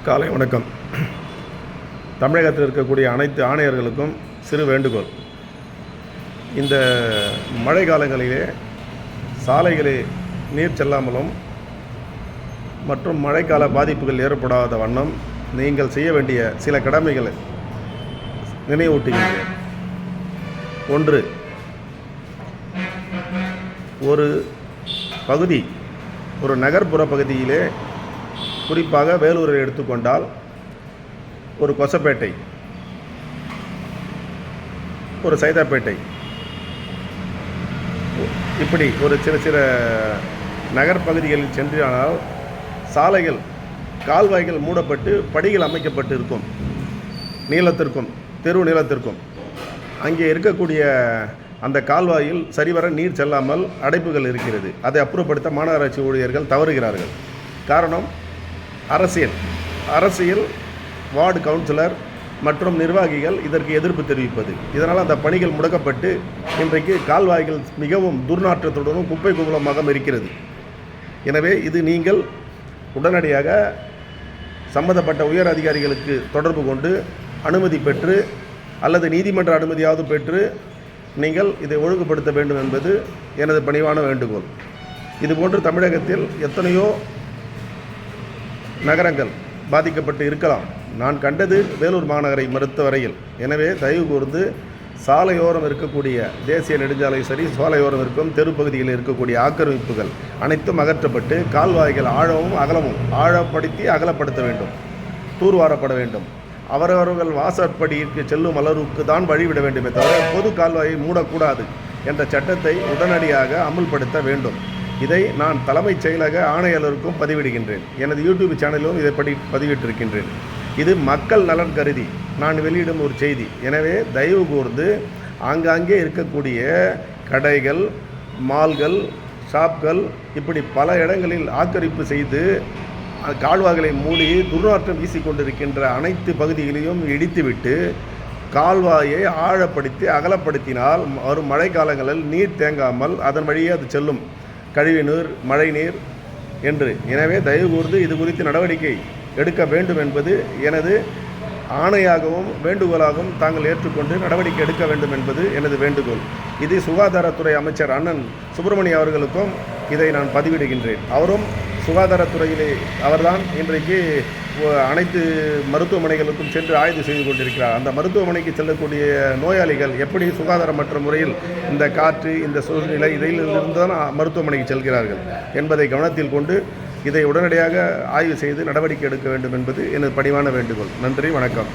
காலை வணக்கம். தமிழகத்தில் இருக்கக்கூடிய அனைத்து ஆணையர்களுக்கும் சிறு வேண்டுகோள். இந்த மழை காலங்களிலே சாலைகளே நீர் செல்லாமலும் மற்றும் மழைக்கால பாதிப்புகள் ஏற்படாத வண்ணம் நீங்கள் செய்ய வேண்டிய சில கடமைகளை நினைவூட்டுகின்றேன். 1. ஒரு பகுதி, ஒரு நகர்ப்புற பகுதியிலே, குறிப்பாக வேலூரை எடுத்துக்கொண்டால் ஒரு கொசப்பேட்டை, ஒரு சைதாப்பேட்டை, இப்படி ஒரு சில நகர்ப்பகுதிகளில் சென்றால் சாலைகள், கால்வாய்கள் மூடப்பட்டு படிகள் அமைக்கப்பட்டு இருக்கும். நீளத்திற்கும் தெரு நீளத்திற்கும் அங்கே இருக்கக்கூடிய அந்த கால்வாயில் சரிவர நீர் செல்லாமல் அடைப்புகள் இருக்கிறது. அதை அப்புறப்படுத்த மாநகராட்சி ஊழியர்கள் தவறுகிறார்கள். காரணம், அரசியல் வார்டு கவுன்சிலர் மற்றும் நிர்வாகிகள் இதற்கு எதிர்ப்பு தெரிவிப்பது. இதனால் அந்த பணிகள் முடக்கப்பட்டு இன்றைக்கு கால்வாய்கள் மிகவும் துர்நாற்றத்துடனும் குப்பை கும்பலமாக இருக்கிறது. எனவே இது நீங்கள் உடனடியாக சம்பந்தப்பட்ட உயர் அதிகாரிகளுக்கு தொடர்பு கொண்டு அனுமதி பெற்று அல்லது நீதிமன்ற அனுமதியாவது பெற்று நீங்கள் இதை ஒழுங்குபடுத்த வேண்டும் என்பது எனது பணிவான வேண்டுகோள். இதுபோன்று தமிழகத்தில் எத்தனையோ நகரங்கள் பாதிக்கப்பட்டு இருக்கலாம். நான் கண்டது வேலூர் மாநகரை மறுத்தவரையில். எனவே தயவு கூர்ந்து சாலையோரம் இருக்கக்கூடிய தேசிய நெடுஞ்சாலை சரி, சாலையோரம் இருக்கும் தெருப்பகுதியில் இருக்கக்கூடிய ஆக்கிரமிப்புகள் அனைத்தும் அகற்றப்பட்டு கால்வாய்கள் ஆழமும் அகலமும் ஆழப்படுத்தி அகலப்படுத்த வேண்டும், தூர்வாரப்பட வேண்டும். அவரவர்கள் வாசற்படிக்கு செல்லும் அளவுக்கு தான் வழிவிட வேண்டுமே தவிர பொது கால்வாயை மூடக்கூடாது என்ற சட்டத்தை உடனடியாக அமுல்படுத்த வேண்டும். இதை நான் தலைமைச் செயலக ஆணையாளருக்கும் பதிவிடுகின்றேன். எனது யூடியூப் சேனலிலும் இதை பதிவிட்டிருக்கின்றேன். இது மக்கள் நலன் கருதி நான் வெளியிடும் ஒரு செய்தி. எனவே தயவு கூர்ந்து ஆங்காங்கே இருக்கக்கூடிய கடைகள், மால்கள், ஷாப்கள், இப்படி பல இடங்களில் ஆக்கிரமிப்பு செய்து கால்வாய்களை மூடி துர்நாற்றம் வீசிக்கொண்டிருக்கின்ற அனைத்து பகுதிகளையும் இடித்துவிட்டு கால்வாயை ஆழப்படுத்தி அகலப்படுத்தினால் வரும் மழை காலங்களில் நீர் தேங்காமல் அதன் வழியே அது செல்லும், கழிவுநீர், மழை நீர் என்று. எனவே தயவு கூர்ந்து இது குறித்து நடவடிக்கை எடுக்க வேண்டும் என்பது எனது ஆணையாகவும் வேண்டுகோளாகவும் தாங்கள் ஏற்றுக்கொண்டு நடவடிக்கை எடுக்க வேண்டும் என்பது எனது வேண்டுகோள். இது சுகாதாரத்துறை அமைச்சர் அண்ணன் சுப்பிரமணியம் அவர்களுக்கும் இதை நான் பதிவிடுகின்றேன். அவரும் சுகாதாரத்துறையிலே அவர்தான் இன்றைக்கு அனைத்து மருத்துவமனைகளுக்கும் சென்று ஆய்வு செய்து கொண்டிருக்கிறார். அந்த மருத்துவமனைக்கு செல்லக்கூடிய நோயாளிகள் எப்படி சுகாதாரமற்ற முறையில் இந்த காற்று, இந்த சூழ்நிலை, இதிலிருந்து தான் மருத்துவமனைக்கு செல்கிறார்கள் என்பதை கவனத்தில் கொண்டு இதை உடனடியாக ஆய்வு செய்து நடவடிக்கை எடுக்க வேண்டும் என்பது எனது பணிவான வேண்டுகோள். நன்றி, வணக்கம்.